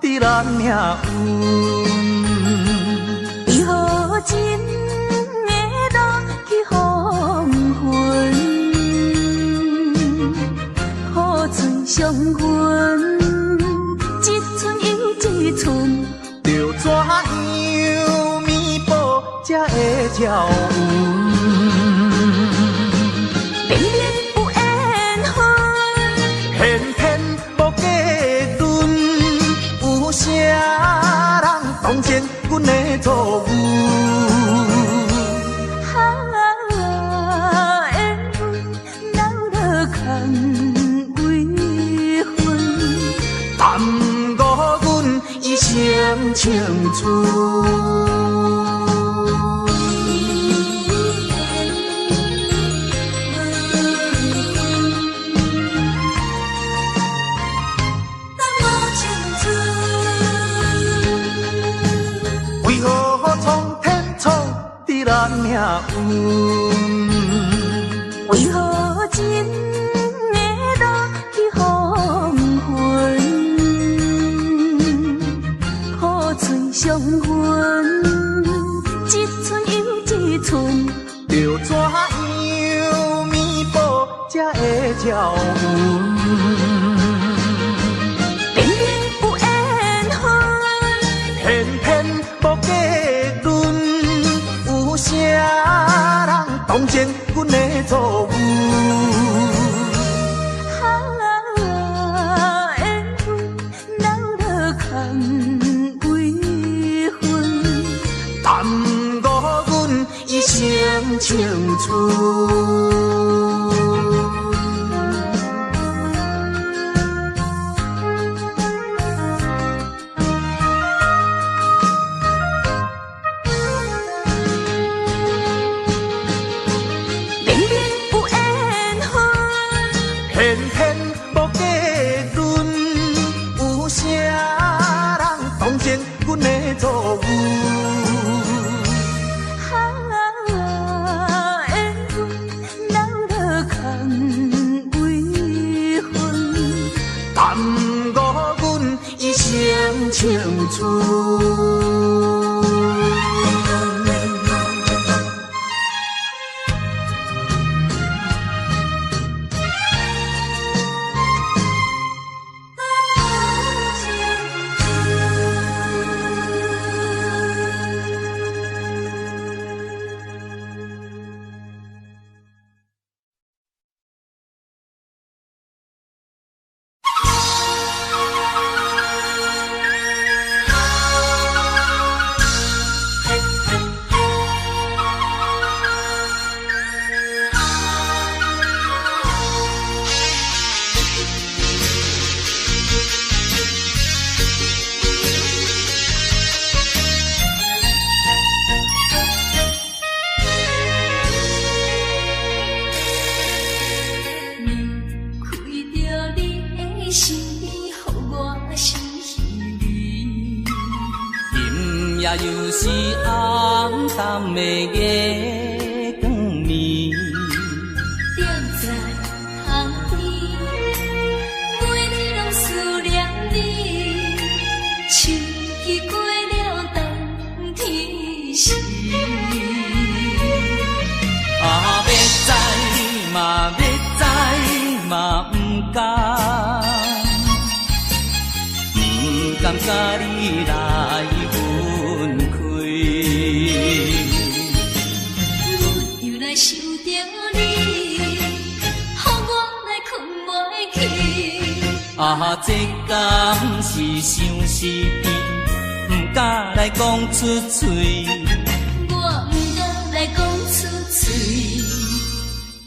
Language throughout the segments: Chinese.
伫咱命运。为何真会落去黄昏？雨水伤痕，一寸又一寸，着怎样弥补才会照运？明明有缘分，偏偏无结论，有啥人当前阮的错误？缘分留落空为分，耽误阮一生青春。为何苍天闯伫咱命运？为何真会落去黄昏？雨水伤痕，一寸又一寸，着怎样弥补才会照运？明明有缘分，偏偏无结论，有啥人当前阮的错误？缘分留落空为分，耽误阮一生青春。偏偏无结论，有啥人当前阮的错误？缘分留落空为分，耽误阮一生青春。又是暗淡的夜光暝，踮在巷边，每日拢思念你。秋去过了冬天时，要知嘛要知嘛不甘，不甘甲你来分开。我又来想着你，予我来困袂去。这敢是相思甜，不敢来讲出嘴。我不敢来讲出嘴，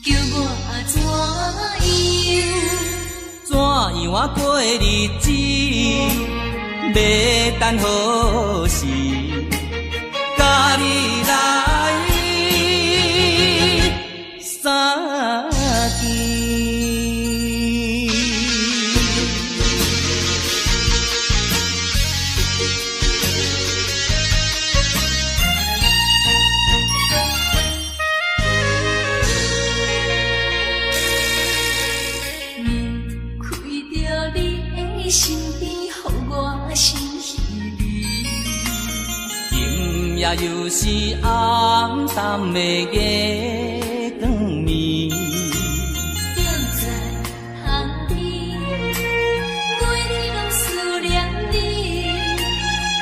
叫我怎样过日子？要等何时？甲你来相见。面开着你的身边，予我心稀微。今夜又是暗淡的月光暝，踮在巷边，每日拢思念你，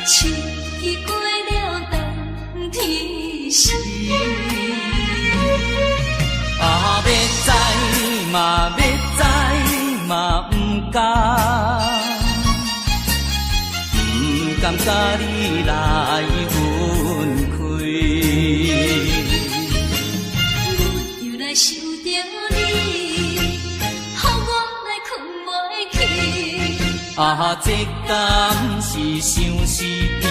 四季过了冬天时。啊，要知嘛，要知嘛，不甘甲你来分开。阮又来想着你，予我来困袂去。啊，这敢是相思甜，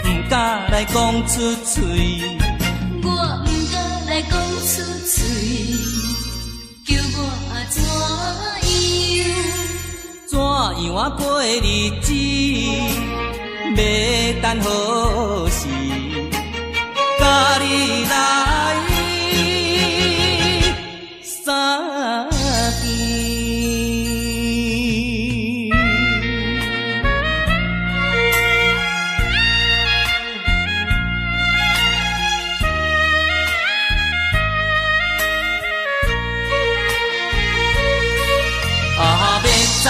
不敢来讲出嘴。我不敢来讲出嘴，叫我怎样？怎样啊过日子？要等何时？甲你来相见。啊，要知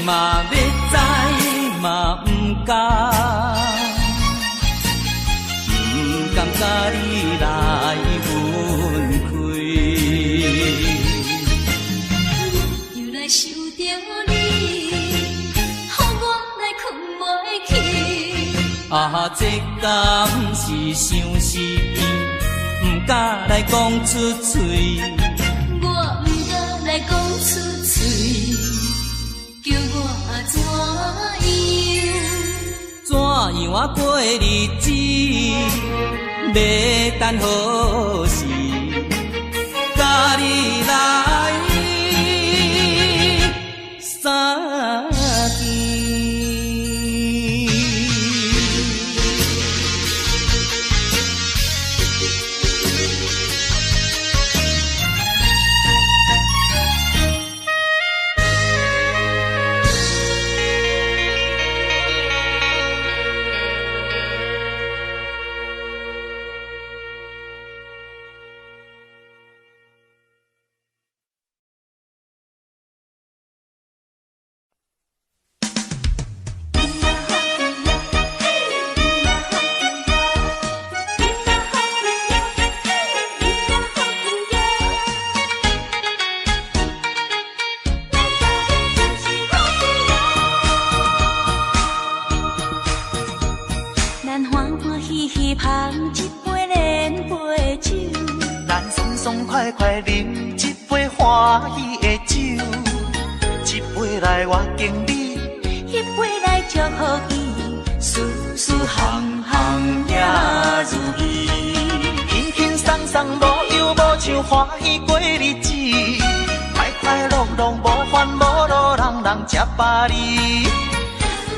嘛，要知嘛，不甘甲你来分开。又来想着你，予我来困袂去。啊，这敢是相思甜，不敢来讲出嘴。我不敢来讲出嘴，叫我怎样？怎样啊过日子？要等何时？甲你来相见。爽快快饮一杯欢喜的酒，一杯来我敬你，一杯来祝福伊，事事行行也如意。轻轻松松无忧无愁，欢喜过日子，快快乐乐无烦无恼，人人吃饱哩。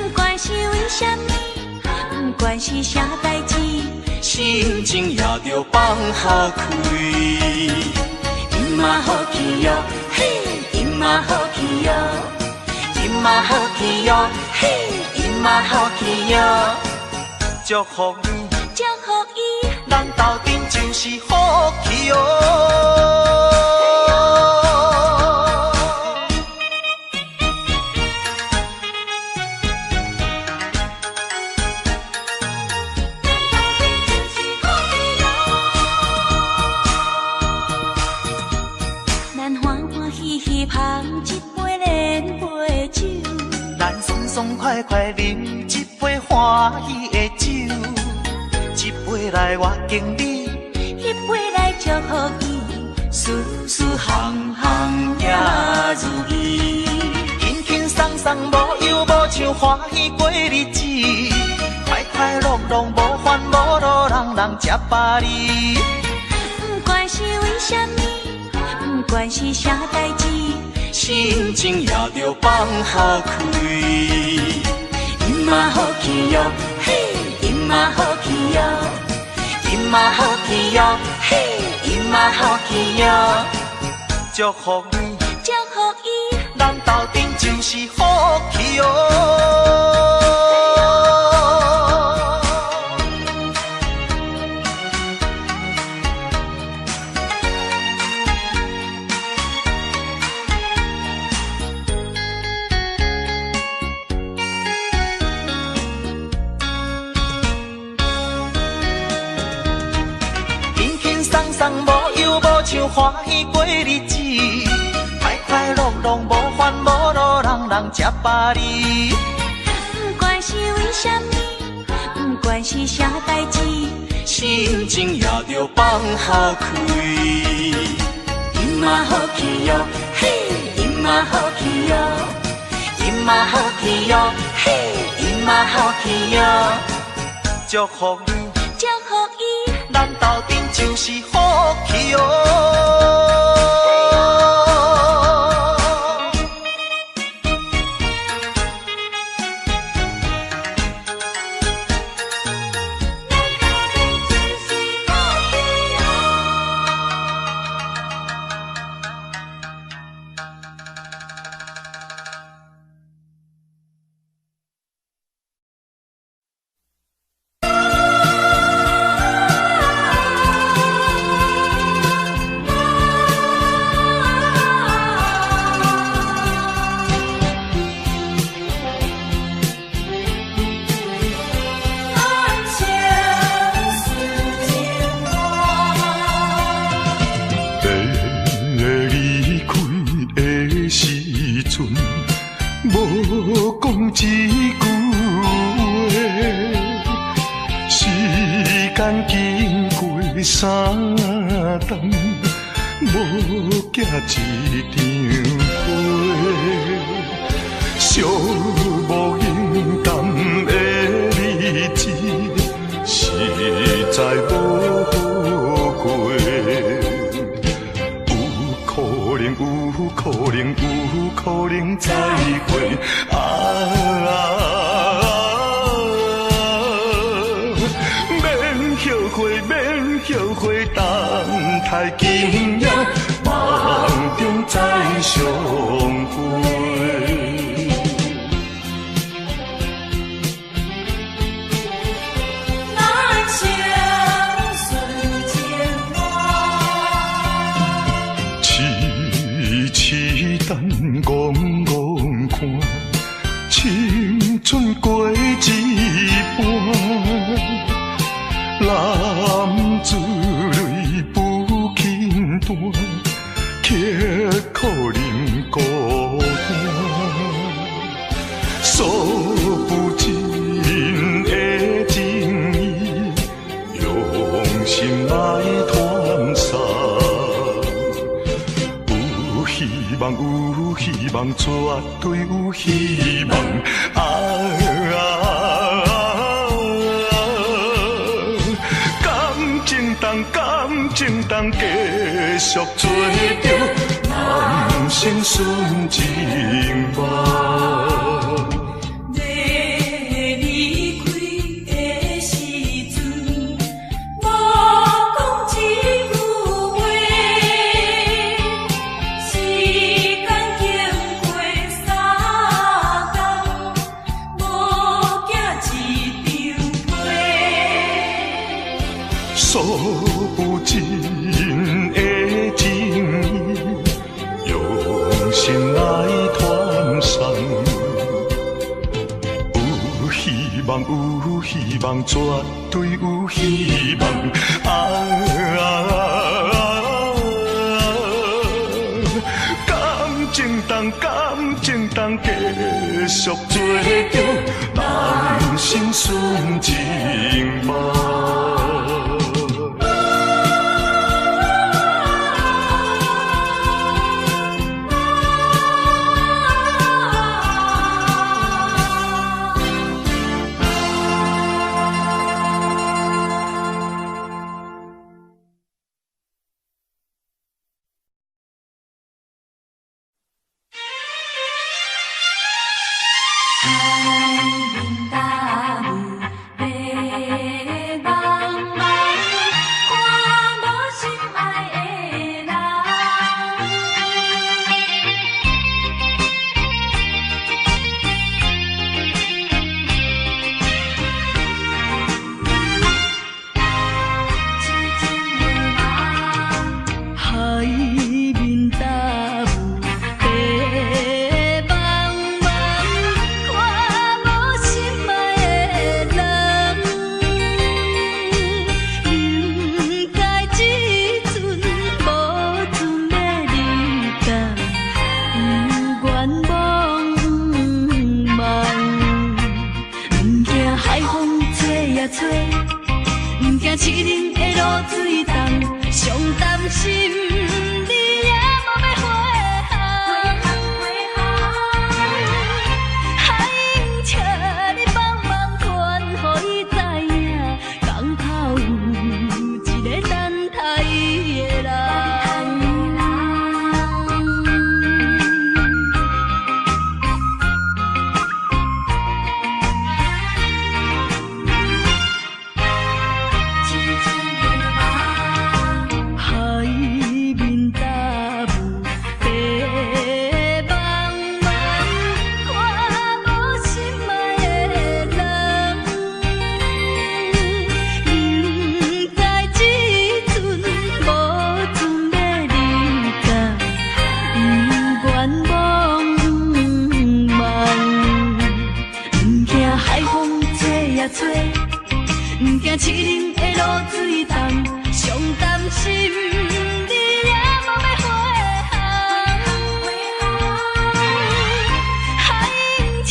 不管是为什么，不管是啥代志，心情也着放好开。今嘛好气哟，嘿，今嘛好气哟，今嘛好气哟，嘿，今嘛好气哟。祝福你，祝福伊，咱斗阵就是好气哦。爽快快饮一杯欢喜的酒，一杯来我敬你，一杯来祝福伊，事事行行也如意。轻轻松松无忧无愁，欢喜过日子，快快乐乐无烦无恼，人人吃饱哩。不管是为什么，不管是啥代志，心情也着放好开。今嘛好气哟，嘿，今嘛好气哟，今嘛好气哟，嘿，今嘛好气哟。祝福你，祝福伊，咱斗阵就是好气哦。像欢喜过日子，快快乐乐无烦无恼，人人吃百里。不管是为什么，不管是啥代志，心情也着放好开。今嘛好气哟，嘿，今嘛好气哟，今嘛好气哟，嘿，今嘛好气哟。祝福你，祝福伊，咱斗阵就是好气哦。无讲一句话，时间经过3冬，无寄一张花，寂无影淡的日子，实在无好过。有可能再会免后悔，等待今夜梦中再相会。等戆看，青春过一半，男子泪不轻弹，刻苦忍孤单，诉不尽的情意，用心来传送。有希望，绝对有希望。感情当继续做着人生顺情梦。诉不尽的情意，用心来传送。有希望，绝对有希望。感情当继续做着人生顺情梦。水重，上担心你也无要回航。海英请你帮忙传，予伊知影，港口有一个等待伊的人。不惊七零的路水重，上担心你也无要回航。海英请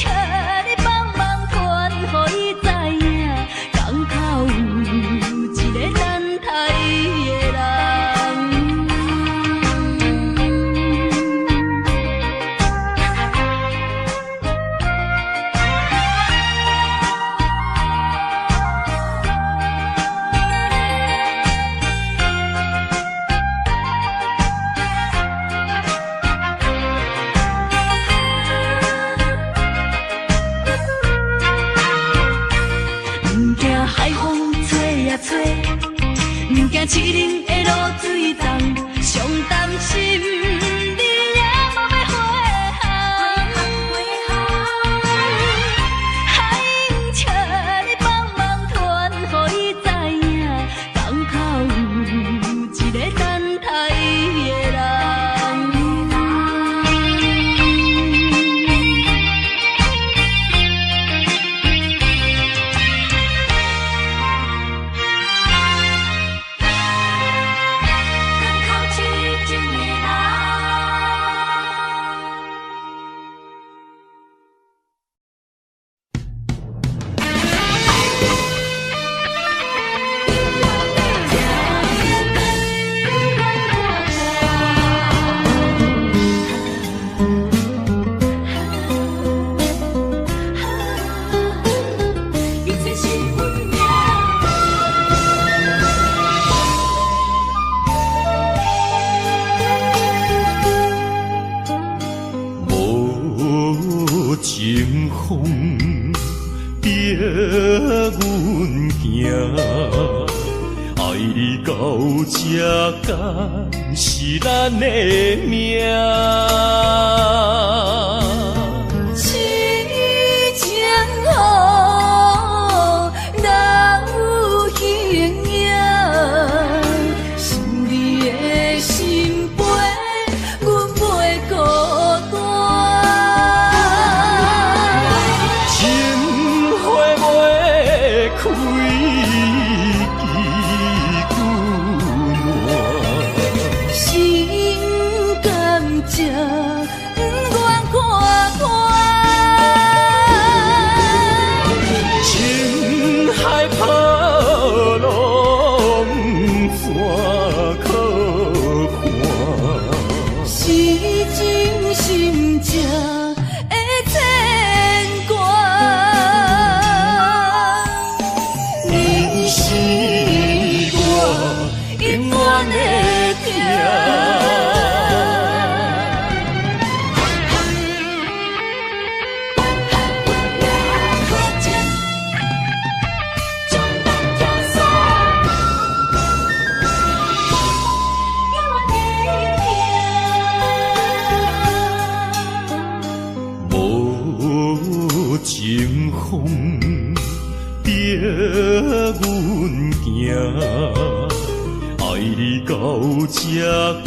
你帮忙传，予伊知影，港口有一个等待伊的人。海风吹呀吹，不惊七零的路水重，上担心你也无要回航。海英请你帮忙传，予伊知影，港口有一个等待伊的人。情风逼阮行，爱你到这敢是咱的命？痴情好，人有形影，想你的心陪，阮袂孤单。开枝久暖，心甘情不愿看看，情海波浪怎可看？是情心正的牵挂。永远的疼。无情风逼阮行。爱你到这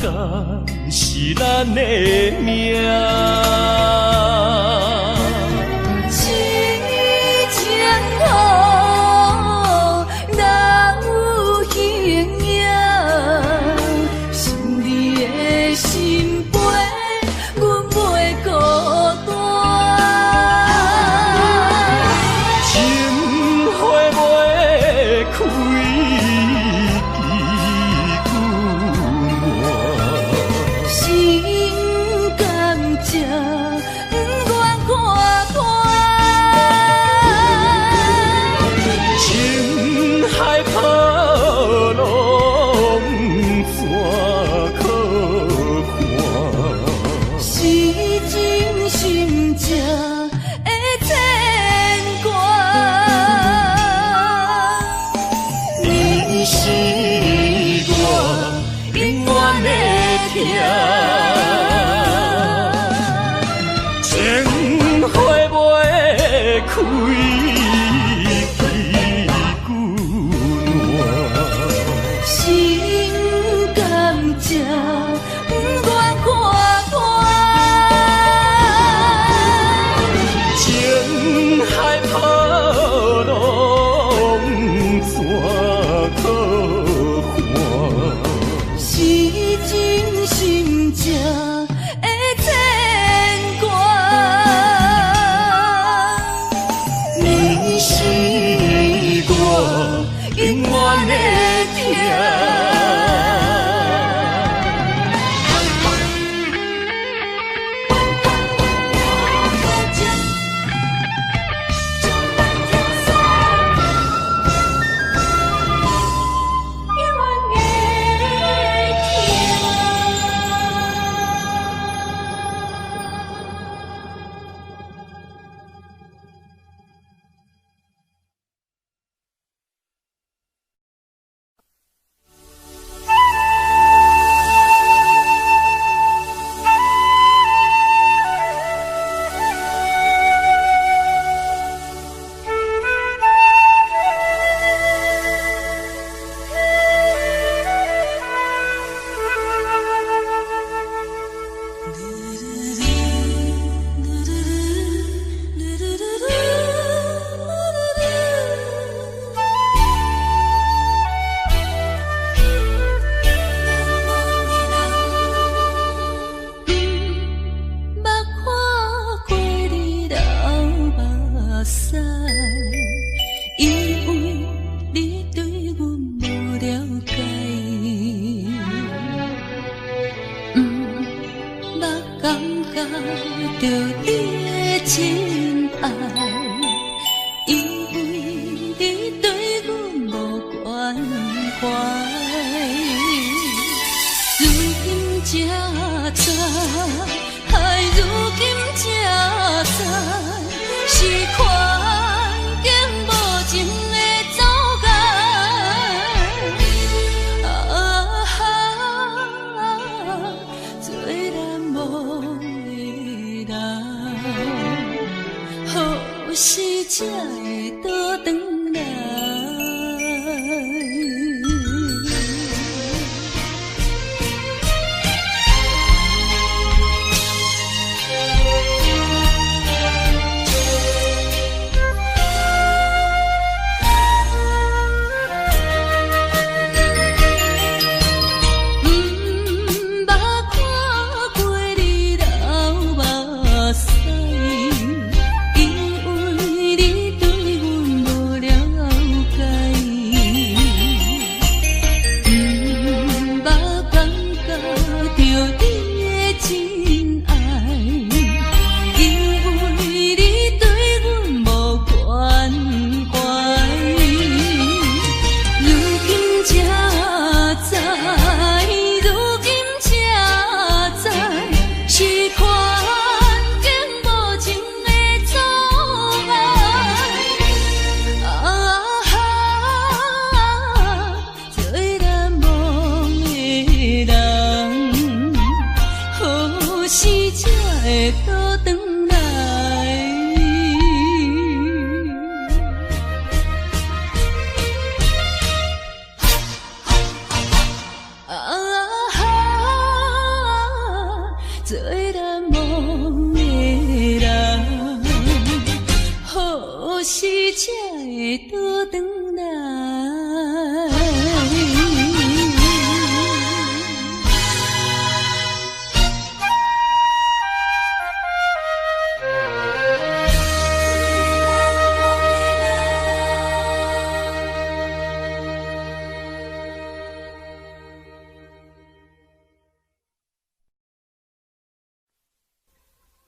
敢是咱的命？痴情好，人有形影，想你的心陪，阮袂孤单。情花袂开枝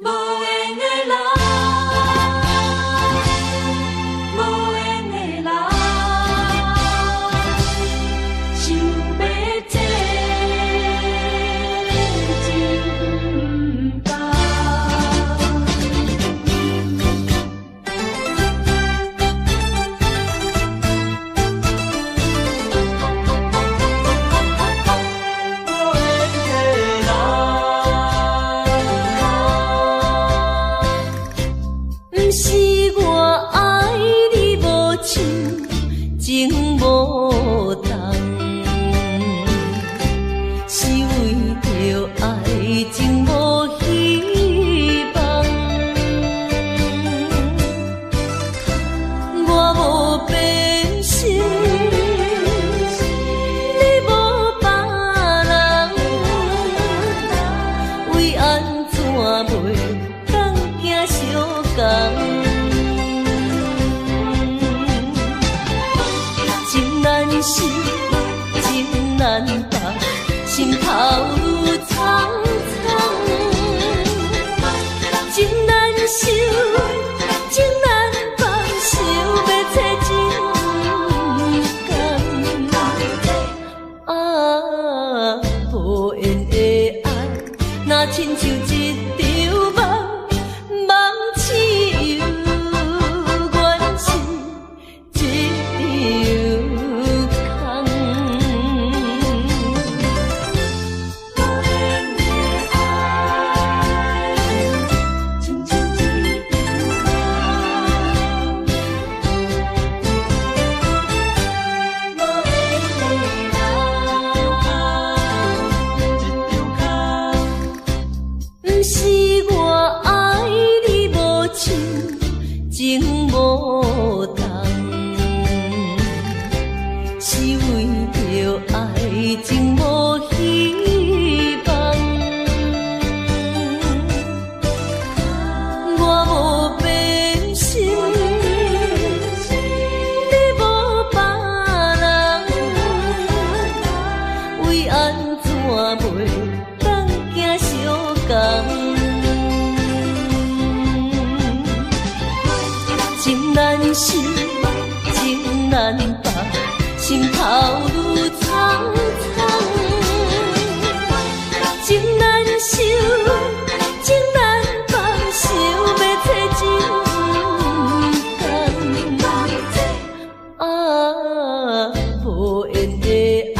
无缘的人，受，情难放，心头愈苍苍。情难受，情难放，想要找情感。啊，无缘的爱，若亲像一场梦，梦似有缘是一场空。亲像一不是我爱你无像情无重，是为着爱情无希望。我无变心，你无别人，为安怎袂当行相共？情难受，情难放，心头愈苍苍。情难受，情难放，想要找情感。啊，无缘的爱，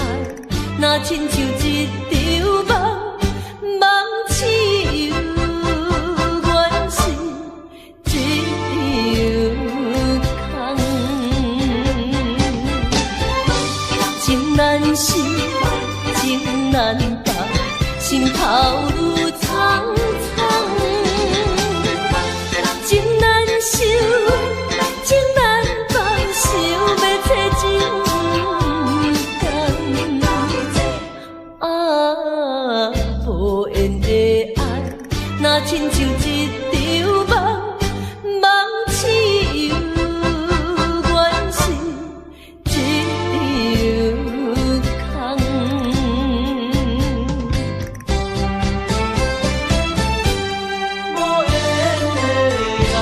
若亲像一场梦，梦似有缘是一场空。情难受，情难放，心头愈苍苍。情难受，情难放，想要找情感。啊，无缘的爱，若亲像一场梦，梦似有缘是一场空。无缘的爱，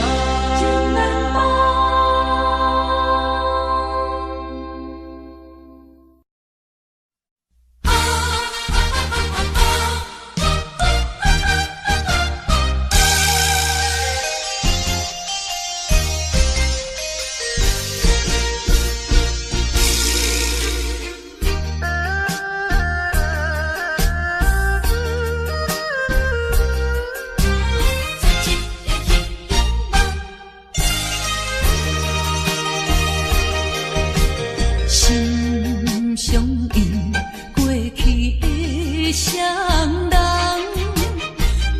情难放。心相印，过去的双人，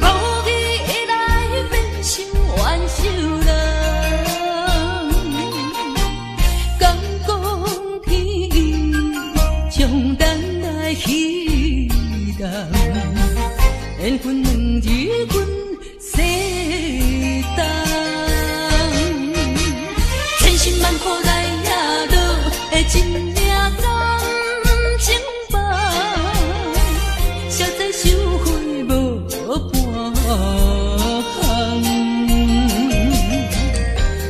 无意来变成冤仇人。敢讲天意，将咱来彼人，缘分两日分世东，千辛万苦来也落的真命感情梦，实在收回无半项。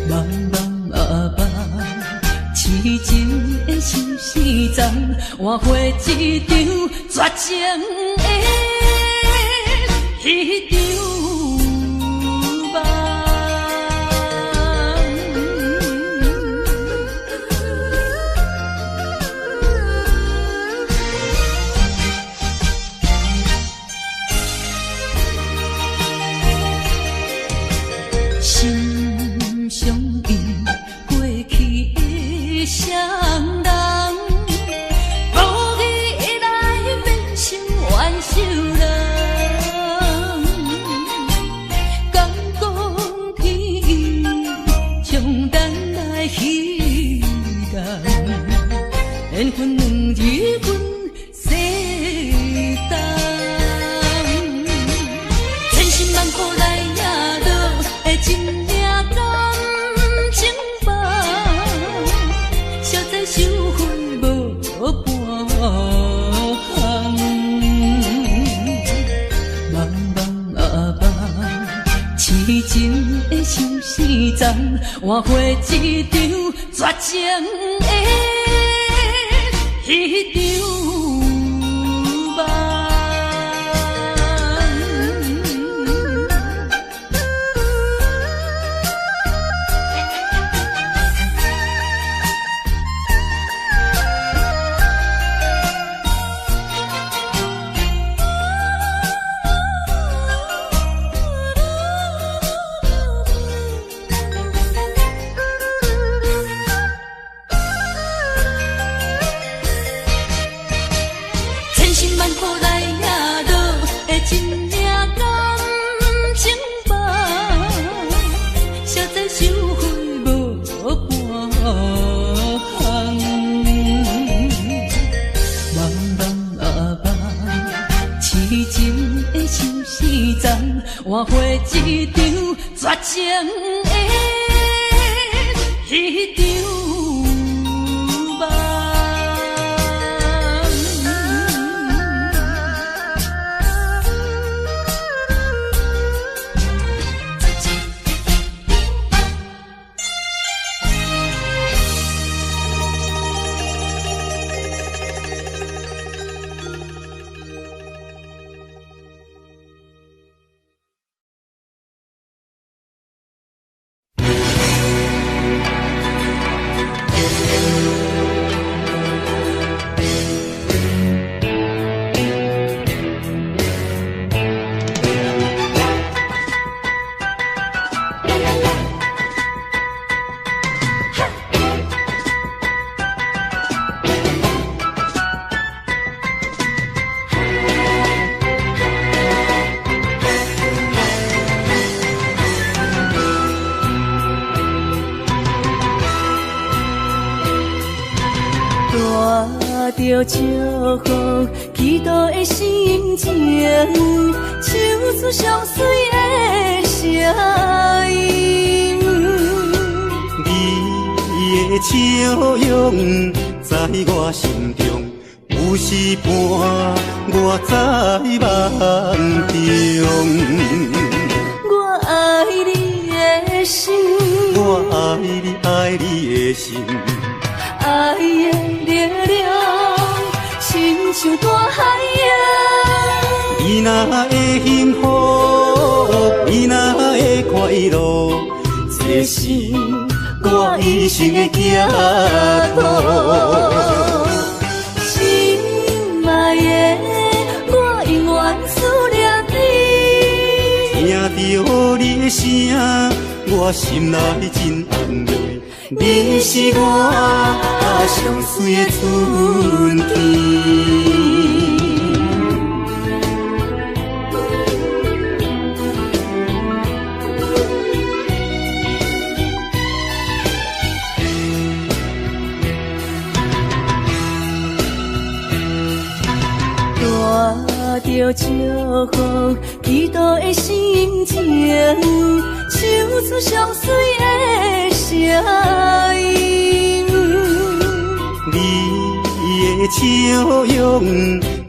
茫茫啊茫，痴情的心事重，换回一场绝情的迄场梦。心相印，过去的双人，无意来变成冤仇人。敢讲天意，将咱来彼人，缘分两日分世东，千辛万苦来也落的真命感情梦，实在收回无换回一场绝情的迄场梦。换回一场绝情的迄场梦。着祝福，祈祷的心情，唱出上水的声音。你的笑容在我心中，有时伴我在梦中。我爱你的心，我爱你爱你的心，爱的力量，亲像大海洋。你若会幸福，你若会快乐，这是我一生的寄托。心爱的，我永远思念你。听着你的声，我心内真安慰。你是我上水的春天。带着祝福，祈祷的心情，唱出上水的声音。你的笑容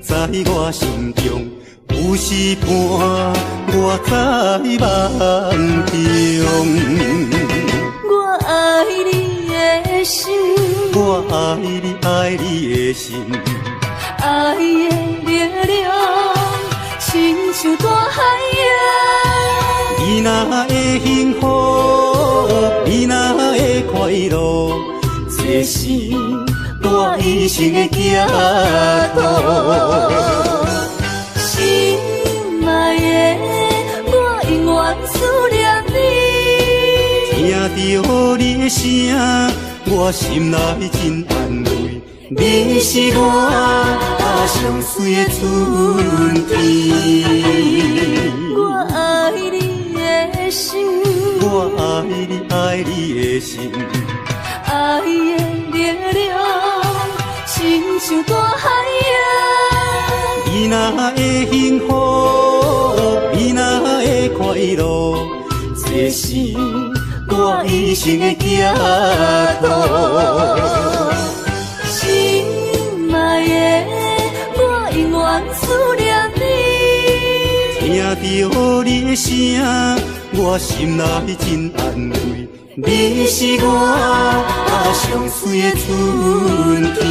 在我心中，有时伴我在梦中。我爱你的心，我爱你爱你的心，爱的力量，亲像大海洋。你若会幸福，你若会快乐，这是我一生的寄托。心爱的，我永远思念你。听着你的声，我心内真安慰。你是我上水的春天。我爱你的心，我爱你爱你的心，爱的力量，亲像大海洋。你若会幸福，你若会快乐，这是我一生的寄托。心爱的，我永远思念你。听着你的声，我心内真安慰，你是我上水的春天。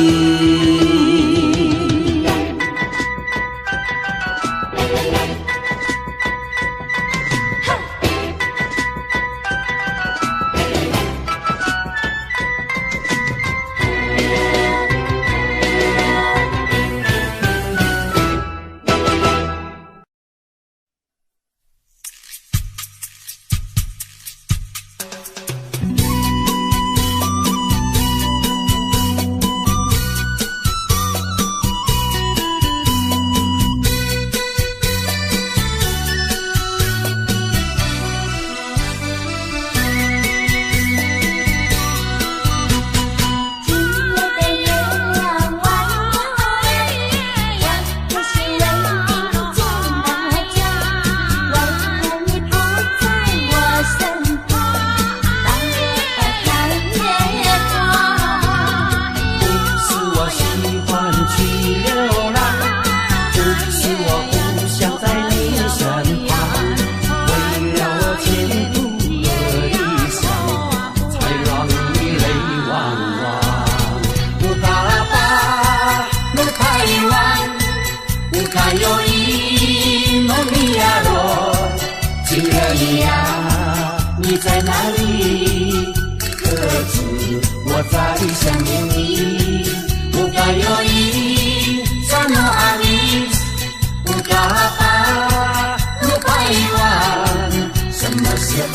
你在哪里？可知我在想念你？不该有一刹那阿弥，不该把路拐弯，什么时候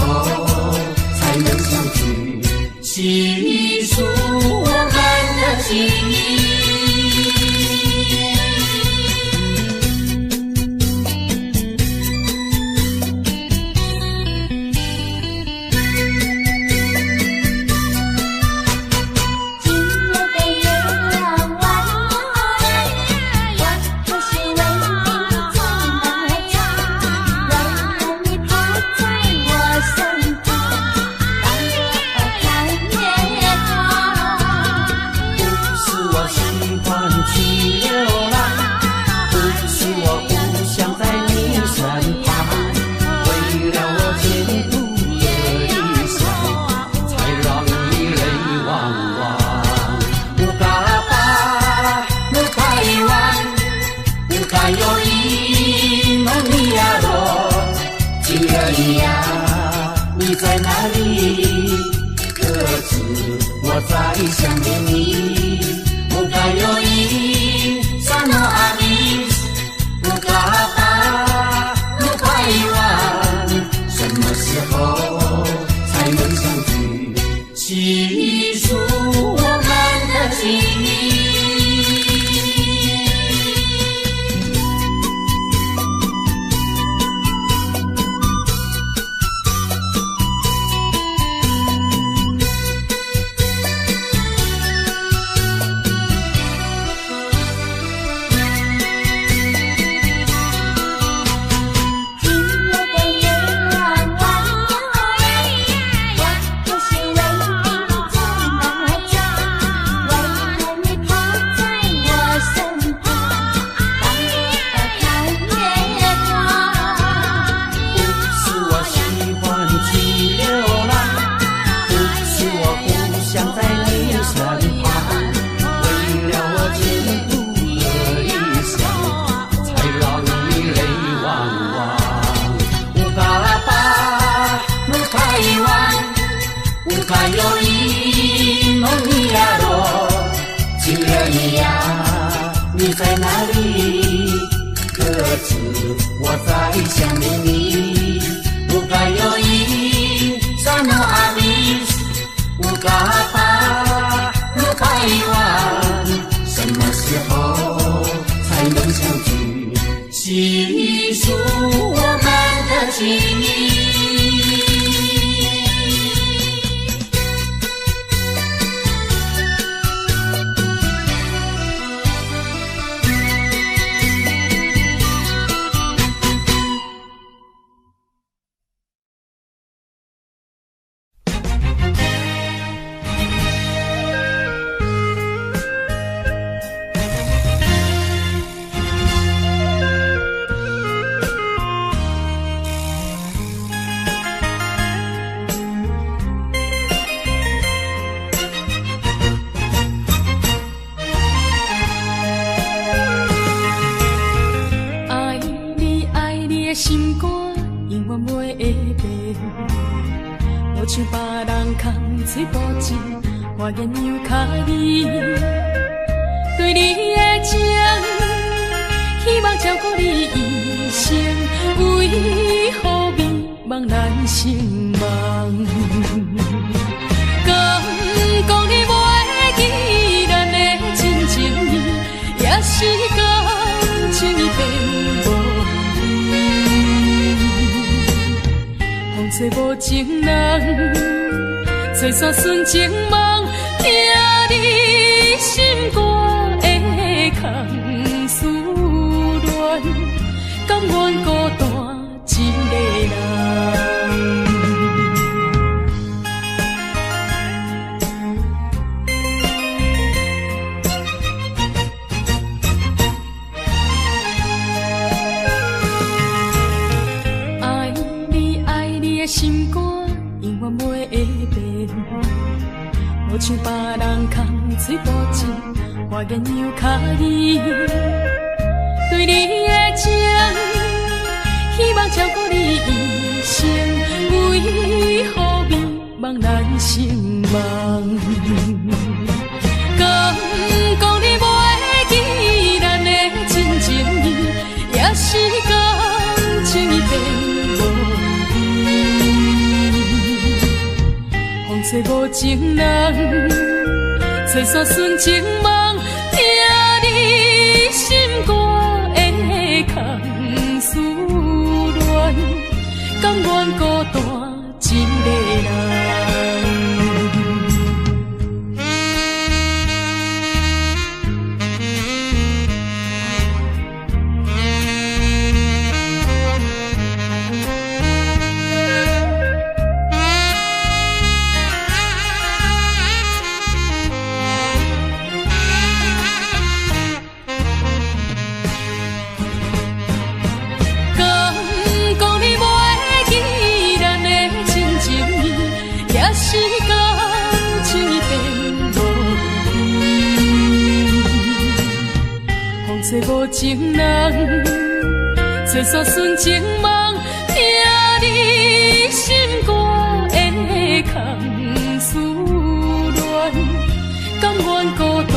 才能相聚？细数我们的情谊。你在哪里？可知我在想念你？不该有一刹那阿弥，不该把路拐弯，什么时候才能相聚？细数我们的情谊。还有一梦尼亚罗，情人一样，你在哪里？可知我在想念你？不该有一刹那阿弥，不该把路拐弯，什么时候才能相聚？细数我们的情谊。嘴巴舌，我言又卡你，对你的情，希望照顾你一生，为何迷茫难成梦？敢讲你袂记咱的真情意，也是感情已变无味。风吹无情人，吹散纯情梦，听你心肝的空思恋，甘愿孤单一个人。心肝永远袂会变，无像别人空嘴巴舌，我言又卡你，对你的情，希望照顾你一生，为何迷茫难成梦？敢讲你袂记咱的真情意，也是感情已变。风吹无情人，吹散纯情梦，听你心肝的空思恋，甘愿孤单一个人。是感情已变无味，风吹无情人，吹散纯情梦，听你心肝的空思恋，甘愿孤单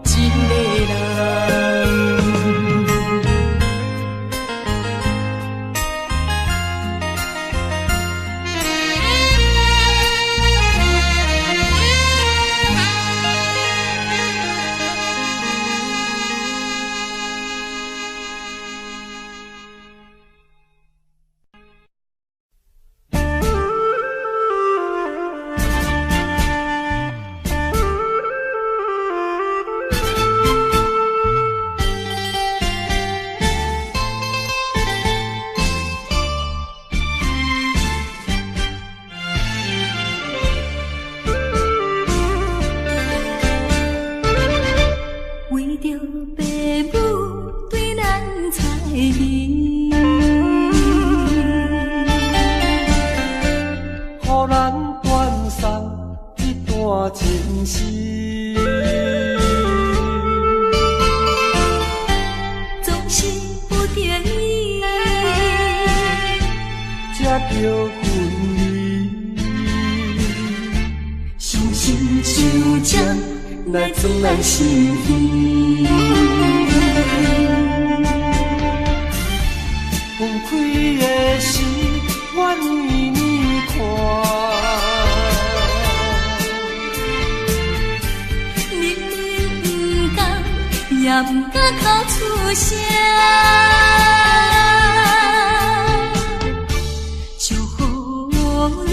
一个人。来自咱心意，放开的心，愿意你看。明明不甘，也不敢口出声。祝福你，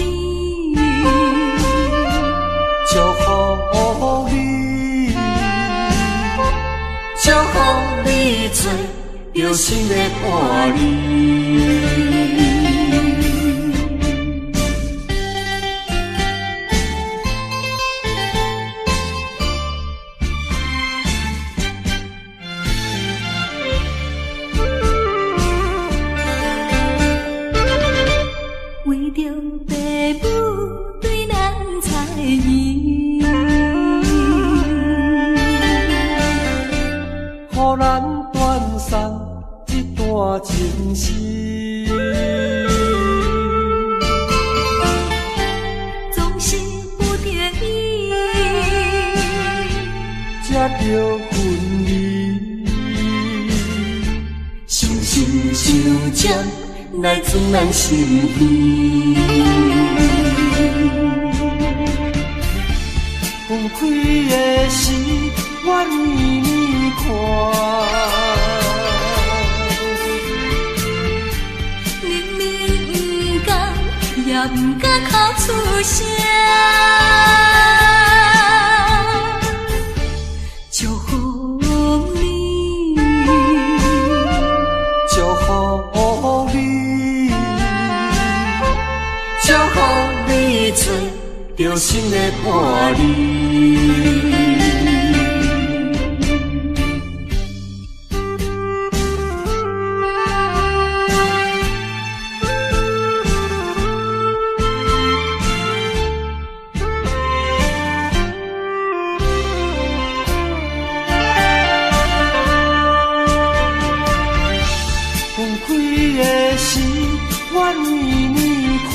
祝福你。祝福你做有心的伴侣。为着爸母对咱猜疑。予咱断送一段情丝。着分离。伤心伤针来自咱心边，分开的时，我年年看。明明不甘，也不敢哭出声。祝福你，祝福你，祝福你找着新的伴侣。我年年看，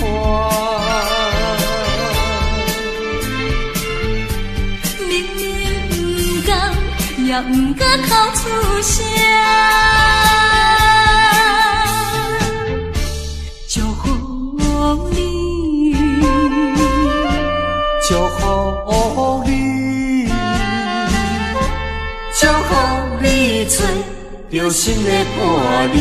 明明不甘，也不敢哭出声。祝福你，祝福你，祝福你找着新的伴侣。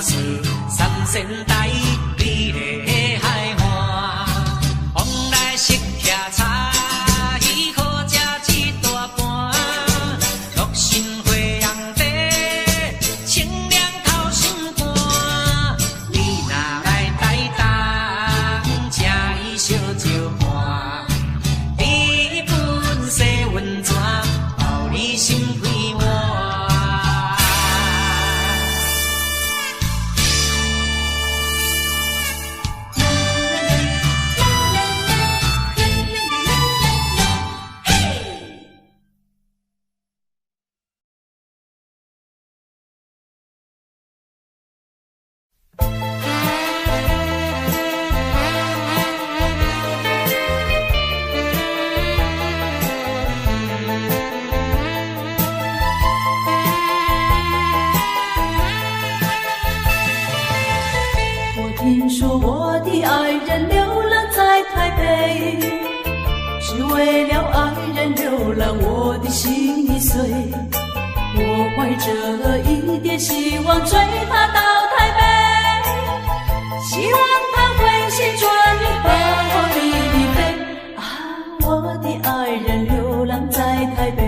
是。仙台美丽的海岸，往来色徛茶，鱼好食一大盘，乐心花红茶，清凉透心肝。你若来台东，请伊烧酒盘，一份洗温泉，包你心快活。听说我的爱人流浪在台北，只为了爱人流浪，我的心已碎。我怀着一点希望追他到台北，希望他会旋转运把我离飞。啊，我的爱人流浪在台北。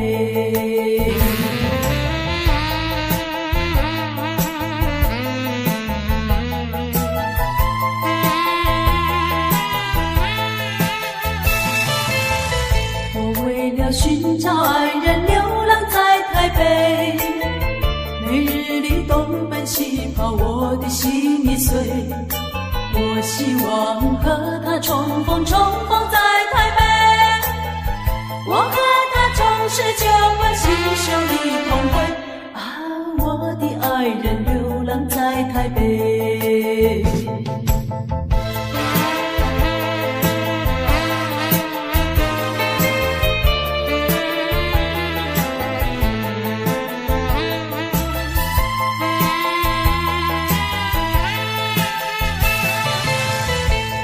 寻找爱人流浪在台北，每日里东奔西跑，我的心已碎。我希望和他重逢在台北，我和他重拾旧欢，携手一同回。啊，我的爱人流浪在台北。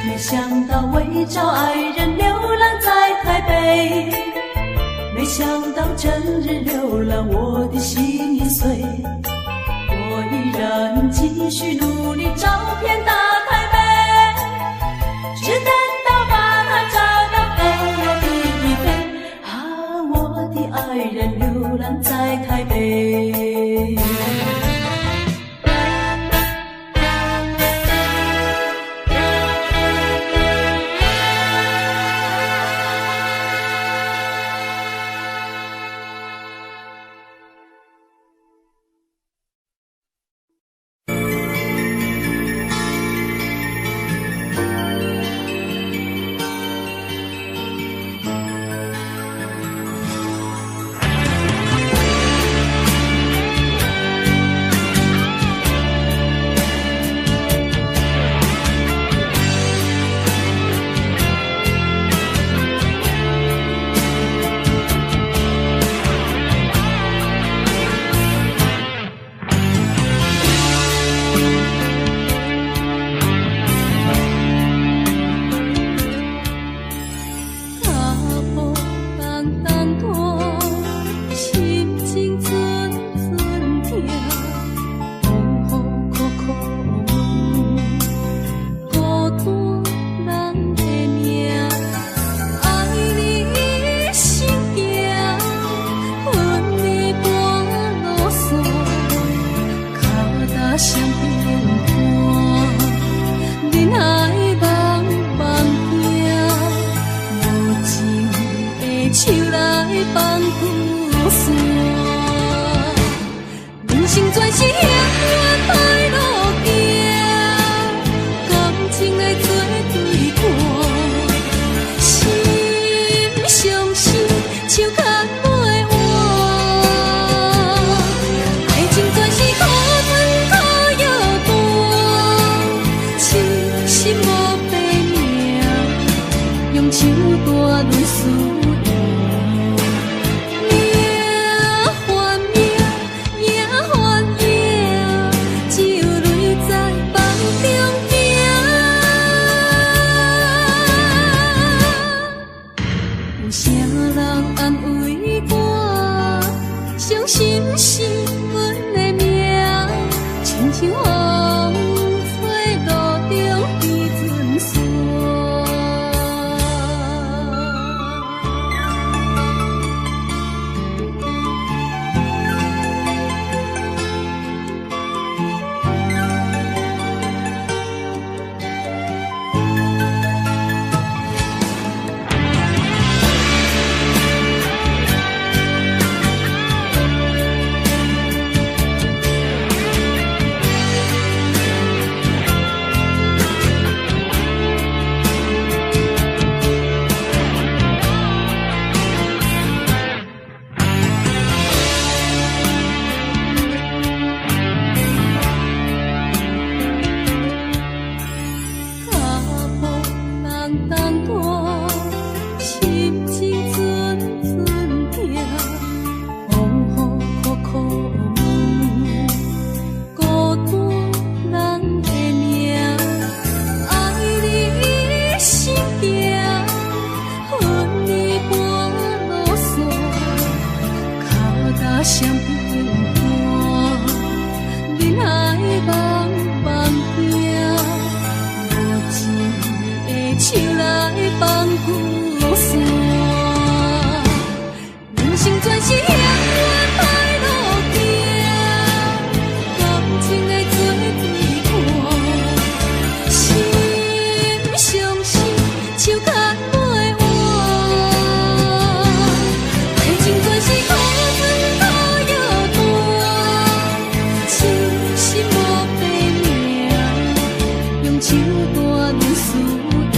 没想到为找爱人流浪在台北，没想到整日流浪，我的心已碎。我依然继续努力找遍大台北，只等到把他找到飞呀地飞。啊，我的爱人流浪在台北。心是阮的命，亲像风吹情全是向阮歹路行，感情的做对看，心相惜，手牵袂换。爱情全是苦酸苦药断，痴心无白命，用手断思念。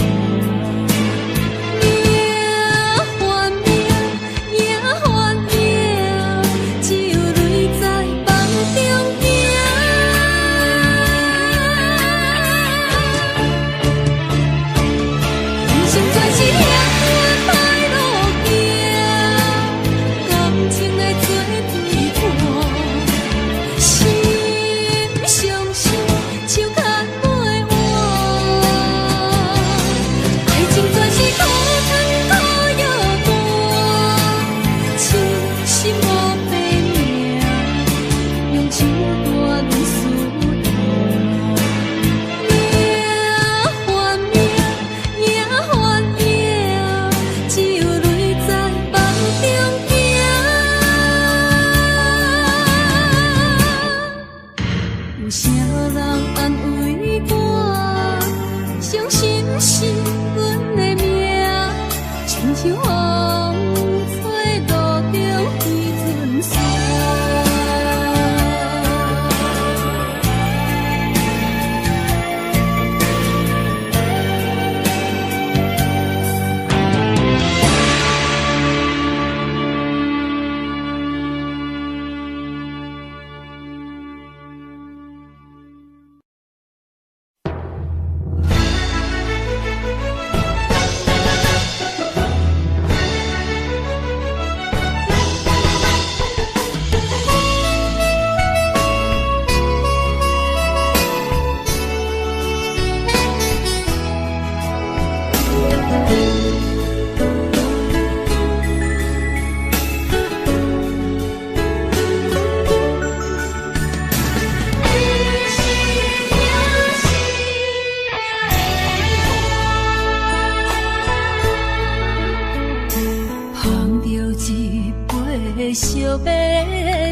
小白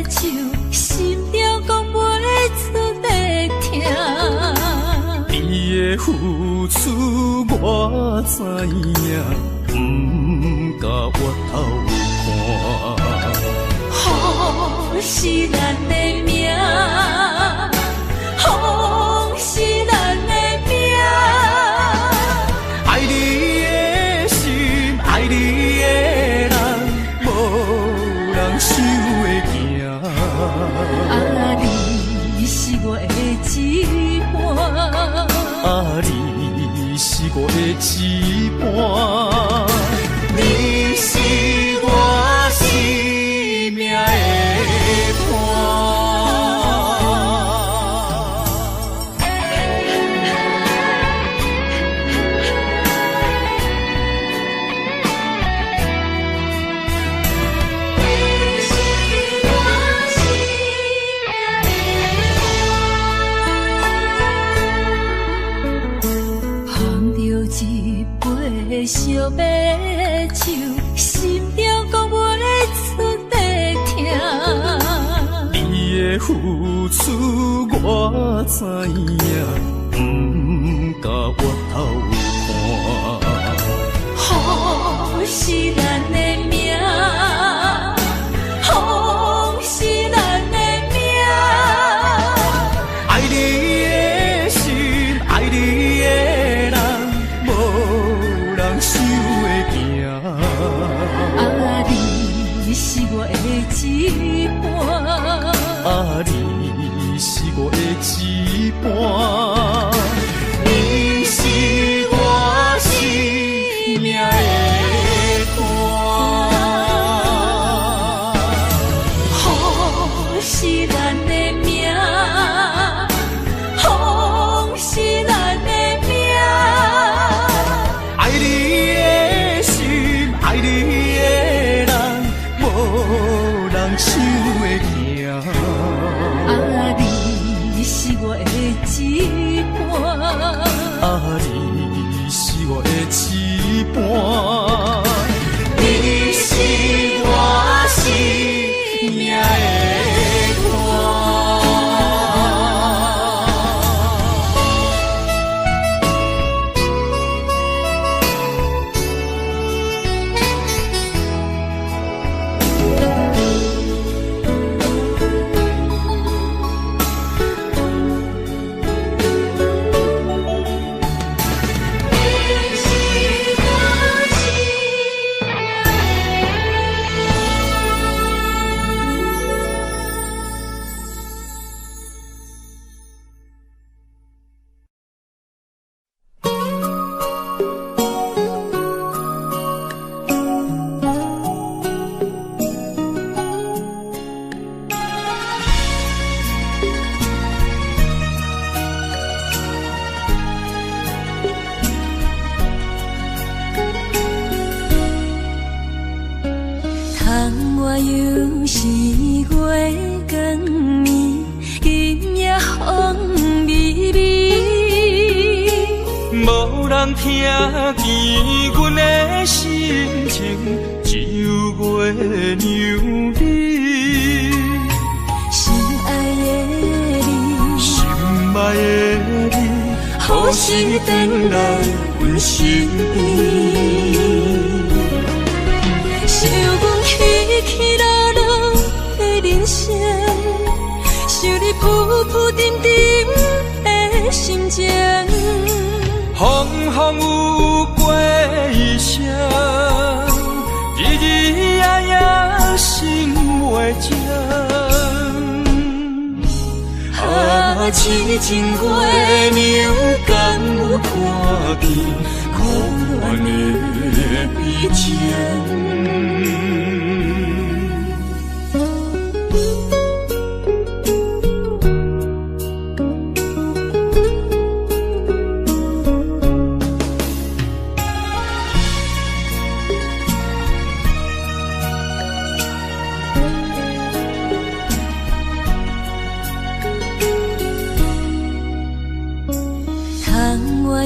手，心中讲袂出的痛。你的付出我知影，不甲我头看。好是咱的命，好是咱的命。爱你的心，爱你的人，无人想会行。啊，你是我的一半。啊，你是我的一半。你是我生命的伴。小白手，心中讲袂出的痛。你的付出我知影，不甲我头看。好是咱的命，好是咱的命。爱你的心，爱你的人，无人想会行。啊，你是我的一半。啊，你是我的一半。你是我生命的伴。好是咱的命，好是咱的命。爱你的心，爱你的人，无人想会行。啊，你是我的一半。啊，你是我的一半。你是我生是月光暝，今夜风微微，无人听见阮的心情，只有月娘你。心爱的你，心爱的你，何时回来阮身边？想阮起起落落的人生，想你浮浮沉沉的心情。风风有过一声，日日夜夜心袂静。啊，痴情月娘敢有看见可怜的悲情？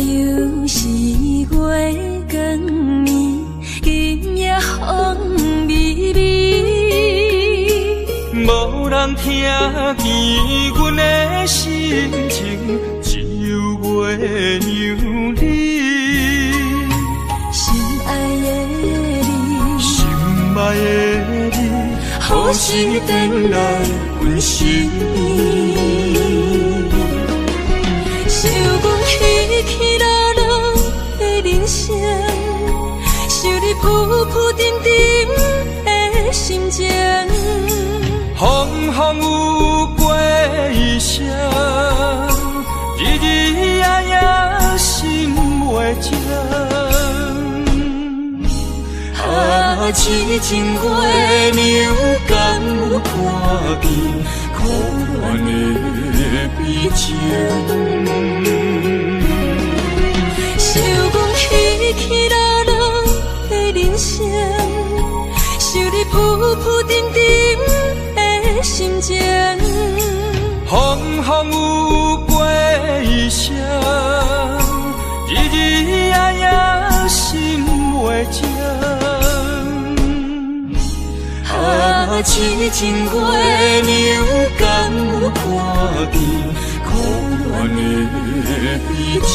又是月光暝，今夜风微微，无人听见阮的心情，只有月娘你。心爱的你，心爱的你，何时回来阮身边？想阮起起落落的人生，想你浮浮沉沉的心情。风风有过一声，日日夜夜心袂静。啊，痴情月娘敢有看见可怜的悲情？想阮起起落落的人生，想你浮浮沉沉的心情。风风有过一声，日日夜夜心袂静。啊，痴情月娘敢有看见可怜的悲情？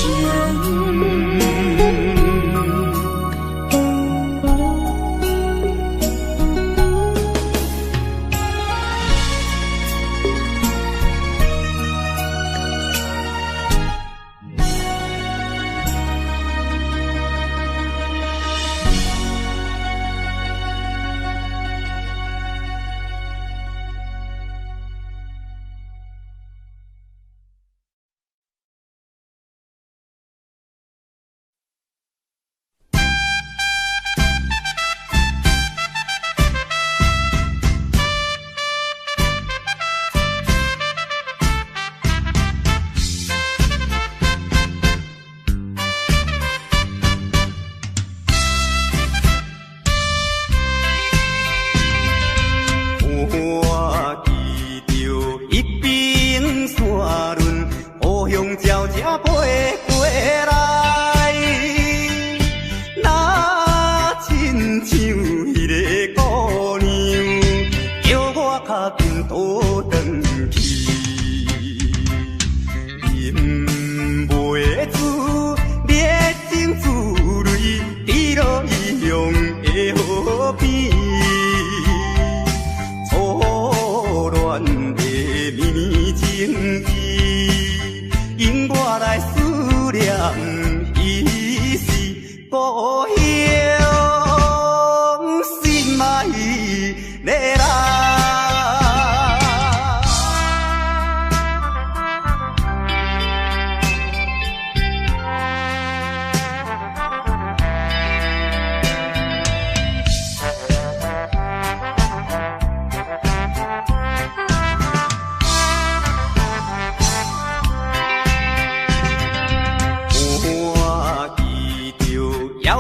遥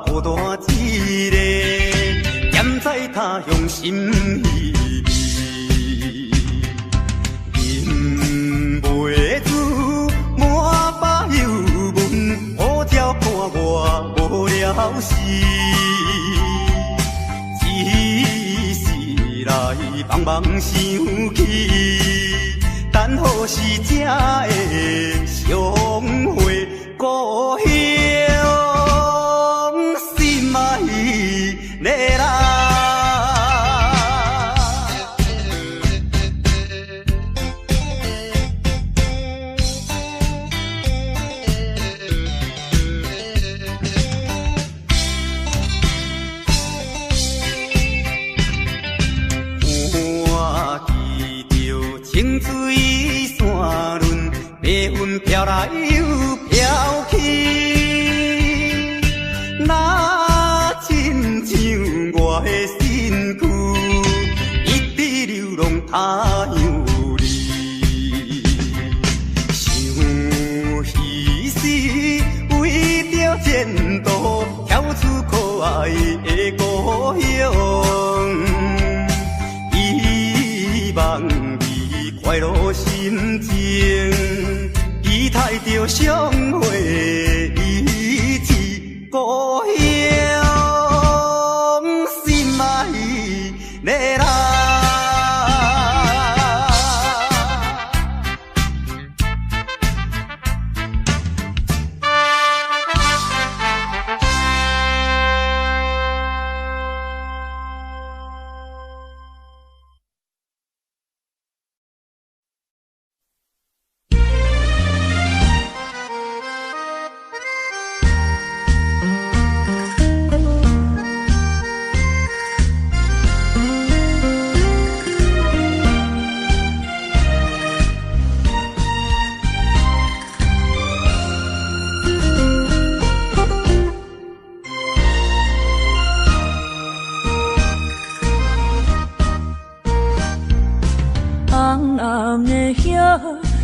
孤单一个，踮在他乡心稀微，饮袂住满把忧闷，好鸟看我无了时，一时来茫茫想起，等何时才会相会故乡？心爱的人。清水山轮，白云飘来又飘去，那亲像我的身躯，一直流浪他乡里。想彼时为着前途，跳出可爱的故乡，希望快乐心情，期待着相会一起故乡，心爱的人。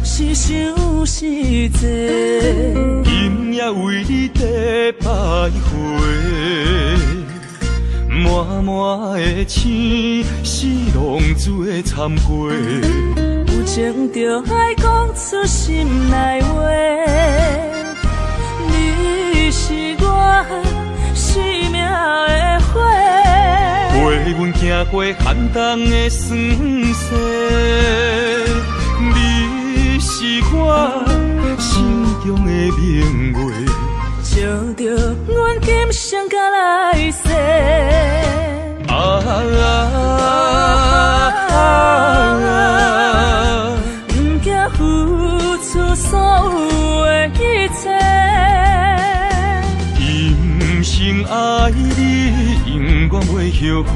是想是坐，今夜为你在徘徊，满满的星是浪珠的参过，有情就爱讲出心内话，你是我生命的花，陪阮行过寒冬的酸涩。你是我心中的明月，照着阮今生甲来世。不惊付出所有的一切，今生爱你，永远袂后悔。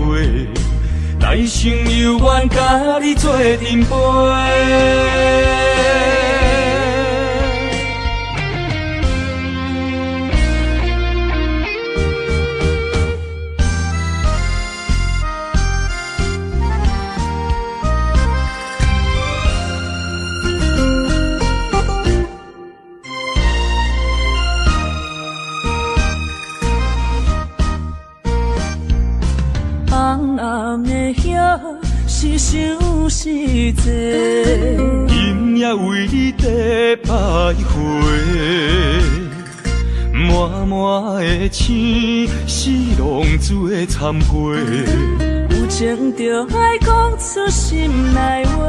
来生有缘，甲你做阵陪。红暗的夜，是想是坐，今夜为你在徘徊，满满的星是浪珠的参过，有情就爱讲出心内话，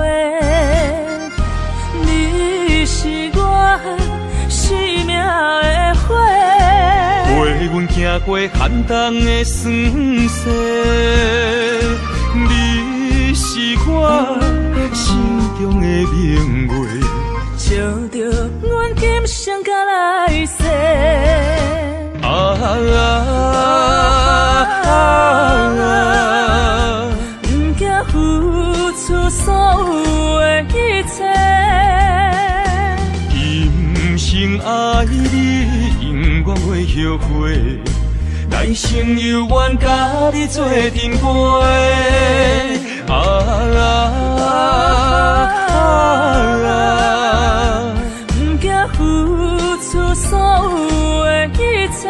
你是我生命的花。陪阮行过寒冬的酸涩，你是我心中的明月，照着阮今生甲来世。不惊付出所有的一切，今生爱你，永远袂后悔。来生有缘，甲你做阵陪。不惊付出所有的一切，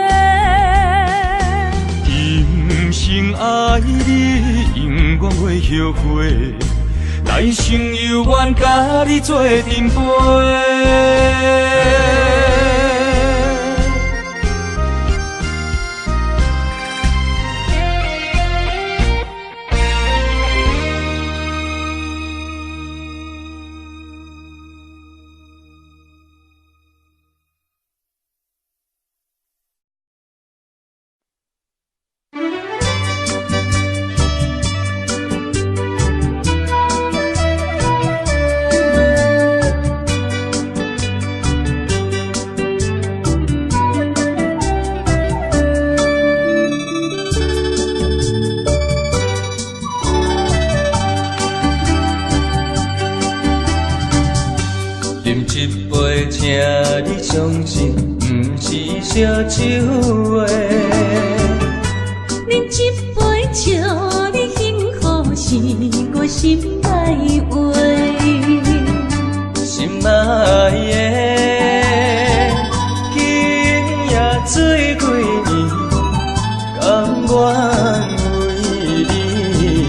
爱你，永远袂后悔。来生有缘，甲你做阵陪。请你相信，不是烧酒话。饮一杯，请你幸福，是我心内话。心爱的，今夜醉几年，甘愿为你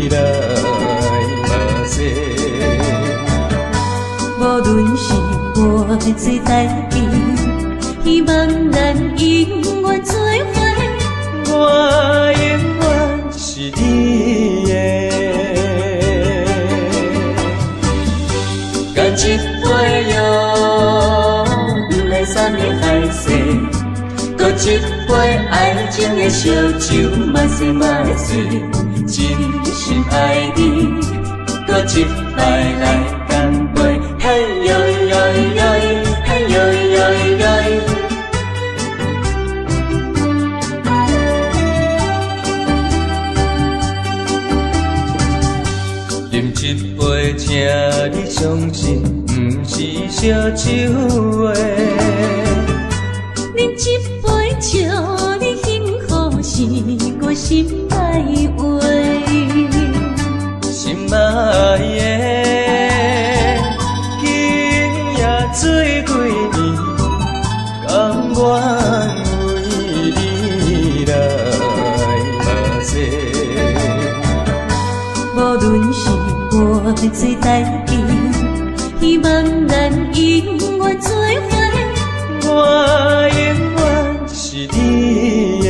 来冒险。无论是我做代志，希望咱永远做伙。我永远是你的。干一杯哟，不来三年海誓，搁一杯爱情的烧酒，嘛是嘛是，真心爱你，搁一摆来干杯，嘿呦呦呦，嘿呦呦呦。饮一杯，请你相信，不是烧酒话。饮一杯，请你幸福，是我心内话。心爱的，今夜醉几年，甘愿为你来冒险。无论是我做代志，希望咱永远做伙。我永远是你的。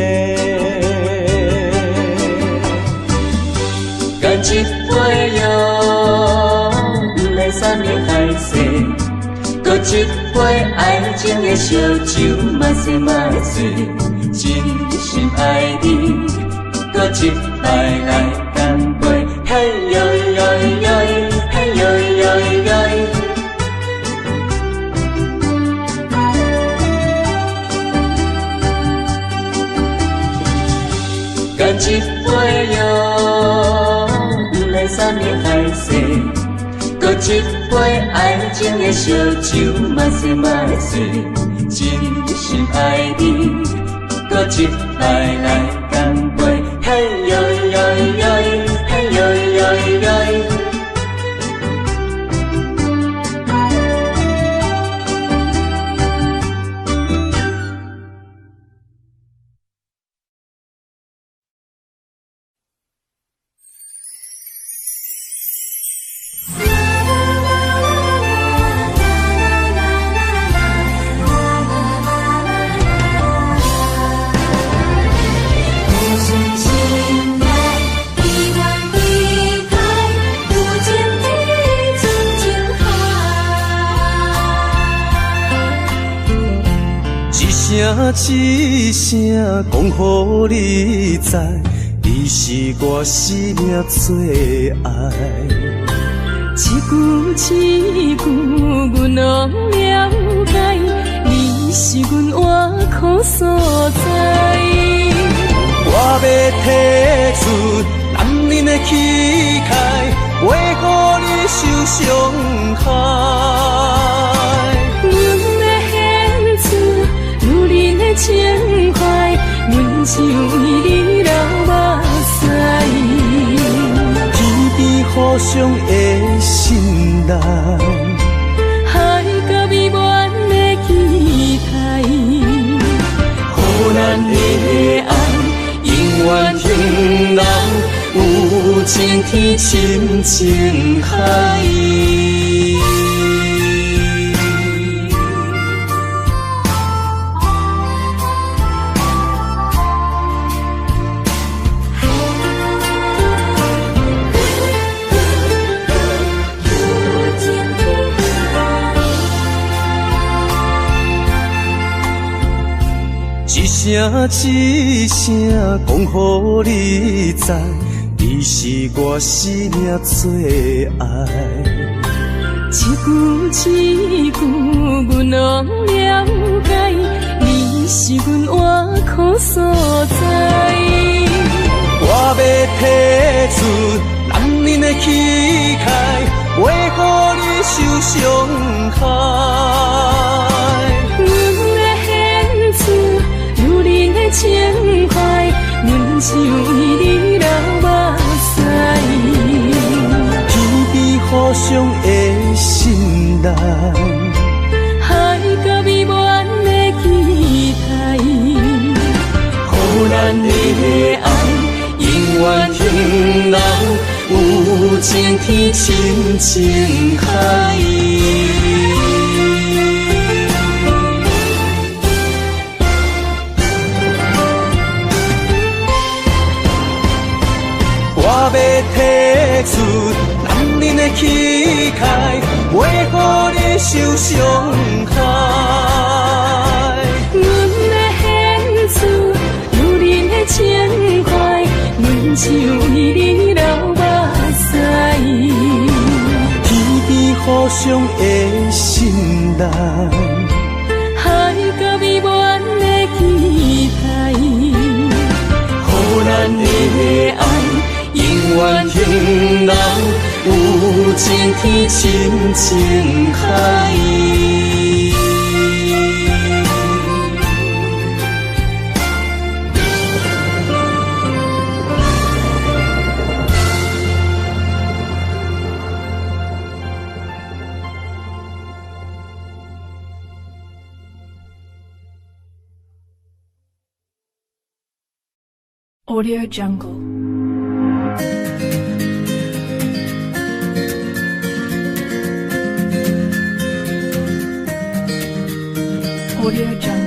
干一杯哟，不来三年海誓，搁一杯爱情的烧酒，嘛是嘛是，真心爱你，搁一摆来干杯，嘿呦呦呦，嘿呦呦呦。干一杯哟，不来三年海誓，搁一杯爱情的烧酒，嘛是嘛是，真心爱你，搁一摆来干杯，嘿呦呦呦，嘿呦呦呦。一声讲，予你知，你是我生命最爱。一句一句，阮拢了解，你是阮活苦所在。我要提出男人的气概，袂予你受伤害。情怀，阮只为你流目屎。天边互相的信赖，海角美满的期待，予咱的爱永远停留。情天，深情海。一声讲予你知，你是我生命最爱。一句一句，阮拢了解，你是阮活苦所在。我要提出男人的气概，袂予你受伤害。情怀，阮只为你流目屎。天边互相的信赖，海角美满的期待，予咱的爱永远停留，有情天，深情海。我要提出男人的气概，袂予你受伤害。阮的献出女人的情怀，阮只为你流目屎。天边互相的信赖，海角美满的期待，予咱的爱永远停留，有情天，深情海。Audio Jungle. Audio Jungle.